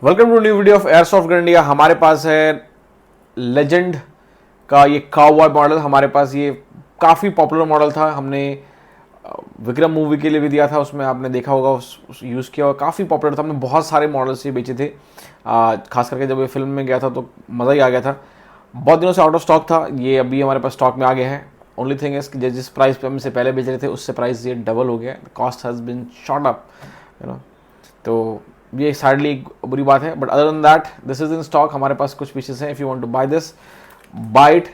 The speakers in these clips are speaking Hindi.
Welcome to new video of airsoft gun India. हमारे पास है लेजेंड का ये काउबॉय मॉडल। हमारे पास ये काफ़ी पॉपुलर मॉडल था, हमने विक्रम मूवी के लिए भी दिया था, उसमें आपने देखा होगा, यूज़ किया और काफ़ी पॉपुलर था। हमने बहुत सारे मॉडल्स ये बेचे थे, खास करके जब ये फिल्म में गया था तो मज़ा ही आ गया था। बहुत दिनों से आउट ऑफ स्टॉक था, ये अभी हमारे पास स्टॉक में आ गया है। ओनली थिंग इज कि जिस प्राइस पे हम इसे पहले बेच रहे थे उससे प्राइस ये डबल हो गया, cost has been shot up, you know. तो ये सैडली एक बुरी बात है, but other than that this is in stock. हमारे पास कुछ पीसेस हैं, if you want to buy this buy it.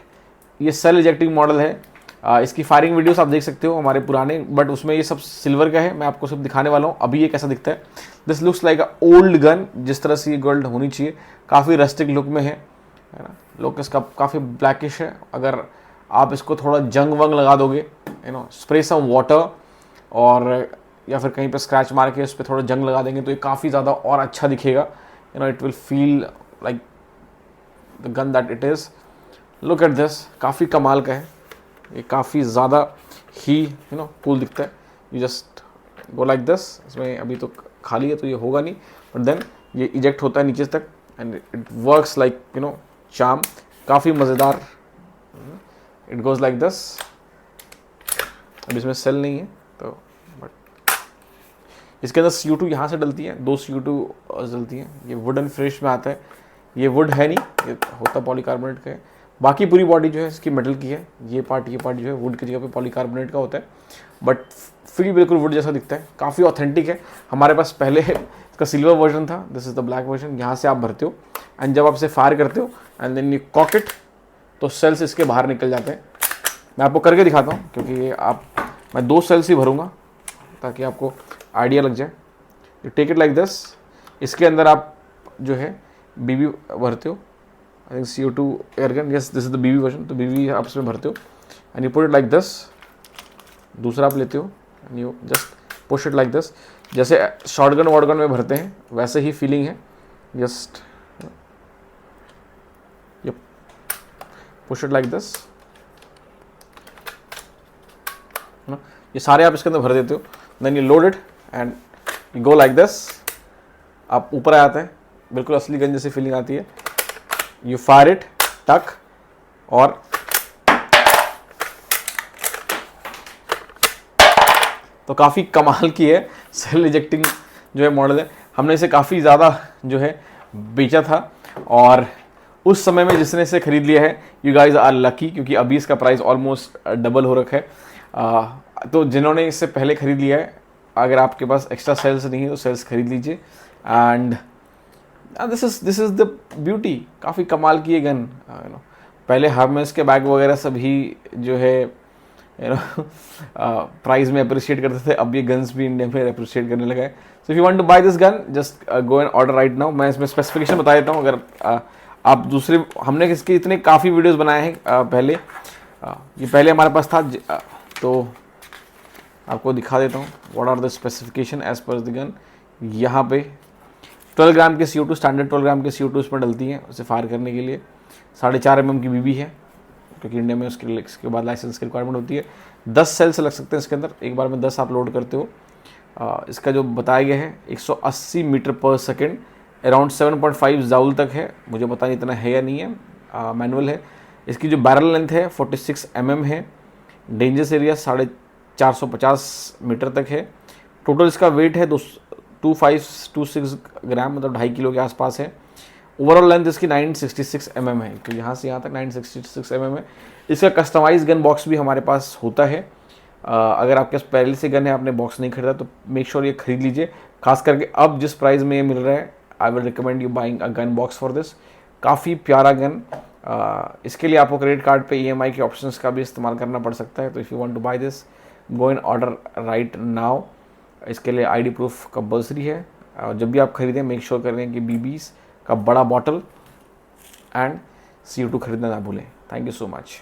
ये सेल इजेक्टिंग मॉडल है। इसकी फायरिंग वीडियोस आप देख सकते हो हमारे पुराने, बट उसमें ये सब सिल्वर का है। मैं आपको सब दिखाने वाला हूँ अभी ये कैसा दिखता है। This looks like a old gun, जिस तरह से ये गोल्ड होनी चाहिए, काफ़ी रस्टिक लुक में है ना। लुक इसका काफ़ी ब्लैकिश है। अगर आप इसको थोड़ा जंग वंग लगा दोगे, you know, spray some water और या फिर कहीं पे स्क्रैच मार के उस पर थोड़ा जंग लगा देंगे तो ये काफ़ी ज़्यादा और अच्छा दिखेगा। You know, it will feel like the gun that it is. Look at this, काफ़ी कमाल का है ये, काफ़ी ज़्यादा ही यू नो कूल दिखता है। You just go like this. इसमें अभी तो खाली है तो ये होगा नहीं, बट देन ये इजेक्ट होता है नीचे तक and it works like you know charm. काफ़ी मज़ेदार। It goes like this. अब इसमें सेल नहीं है तो, बट इसके अंदर CO2 यहाँ से डलती है, 2 CO2 डलती है। ये वुडन फिनिश में आता है। ये वुड है नहीं, ये होता पॉलीकार्बोनेट का है। बाकी पूरी बॉडी जो है इसकी मेटल की है। ये पार्ट जो है वुड की जगह पे पॉलीकार्बोनेट का होता है, बट फील बिल्कुल वुड जैसा दिखता है। काफ़ी ऑथेंटिक है। हमारे पास पहले इसका सिल्वर वर्जन था, this is the black version. यहाँ से आप भरते हो एंड जब आप इसे फायर करते हो and then you cock it तो सेल्स इसके बाहर निकल जाते हैं। मैं आपको करके दिखाता हूँ, क्योंकि ये मैं 2 सेल्स ही भरूँगा ताकि आपको आइडिया लग जाए। You take it like this. इसके अंदर आप जो है BB भरते हो। I think CO2 air gun, yes this is the BB version. तो BB आप इसमें भरते हो and you put it like this. दूसरा आप लेते हो and you just push it like this. जैसे शॉटगन वॉटगन में भरते हैं वैसे ही फीलिंग है। Just yup, push it like this. ये सारे आप इसके अंदर भर देते हो, then you load it and you go like this. आप ऊपर आ जाते हैं, बिल्कुल असली गन जैसी फीलिंग आती है। यू फायर इट टक, और तो काफ़ी कमाल की है सेल इजेक्टिंग जो है मॉडल है। हमने इसे काफ़ी ज़्यादा जो है बेचा था, और उस समय में जिसने इसे खरीद लिया है, यू गाइज आर लकी, क्योंकि अभी इसका प्राइस ऑलमोस्ट डबल हो रखा है। तो जिन्होंने इससे पहले खरीद लिया है, अगर आपके पास एक्स्ट्रा सेल्स नहीं है तो सेल्स खरीद लीजिए। And this is the beauty. काफ़ी कमाल की ये गन, यू नो। पहले हर्मेस के बैग वगैरह सभी जो है यू नो प्राइस में अप्रिशिएट करते थे, अब ये गन्स भी इंडिया में अप्रिशिएट करने लगा है। So if you want to buy this gun, just go and order right now. मैं इसमें स्पेसिफिकेशन बता देता हूँ। अगर आप दूसरे, हमने इसके इतने काफ़ी वीडियोज़ बनाए हैं पहले। ये पहले हमारे पास था, तो आपको दिखा देता हूँ what are the specification as per the gun. यहाँ पे 12 ग्राम के CO2, स्टैंडर्ड 12 ग्राम के CO2 इसमें डलती हैं उसे फायर करने के लिए। 4.5 mm की BB है, क्योंकि इंडिया में इसके बाद लाइसेंस की रिक्वायरमेंट होती है। 10 सेल्स लग सकते हैं इसके अंदर, एक बार में 10 आप लोड करते हो। इसका जो बताया गया है 180 मीटर पर सेकेंड, अराउंड 7.5 जाउल तक है। मुझे पता नहीं इतना है या नहीं है, मैनुअल है। इसकी जो बैरल लेंथ है 46 mm है। डेंजरस एरिया 450 मीटर तक है। टोटल इसका वेट है 2526 ग्राम, मतलब 2.5 किलो के आसपास है। ओवरऑल लेंथ इसकी 966 mm है, तो यहाँ से यहाँ तक 966 mm है। इसका कस्टमाइज गन बॉक्स भी हमारे पास होता है। अगर आपके पास पहले से गन है, आपने बॉक्स नहीं खरीदा, तो मेक श्योर ये खरीद लीजिए। खास करके अब जिस प्राइस में ये मिल रहा है, I will recommend you buying a gun box for this. काफ़ी प्यारा गन। इसके लिए आपको क्रेडिट कार्ड पे EMI के ऑप्शंस का भी इस्तेमाल करना पड़ सकता है। तो if you want to buy this, go in order right now. इसके लिए ID प्रूफ कंपल्सरी है। जब भी आप खरीदें, मेक श्योर करें कि BBs का बड़ा बॉटल एंड CO2 खरीदना ना भूलें। Thank you so much.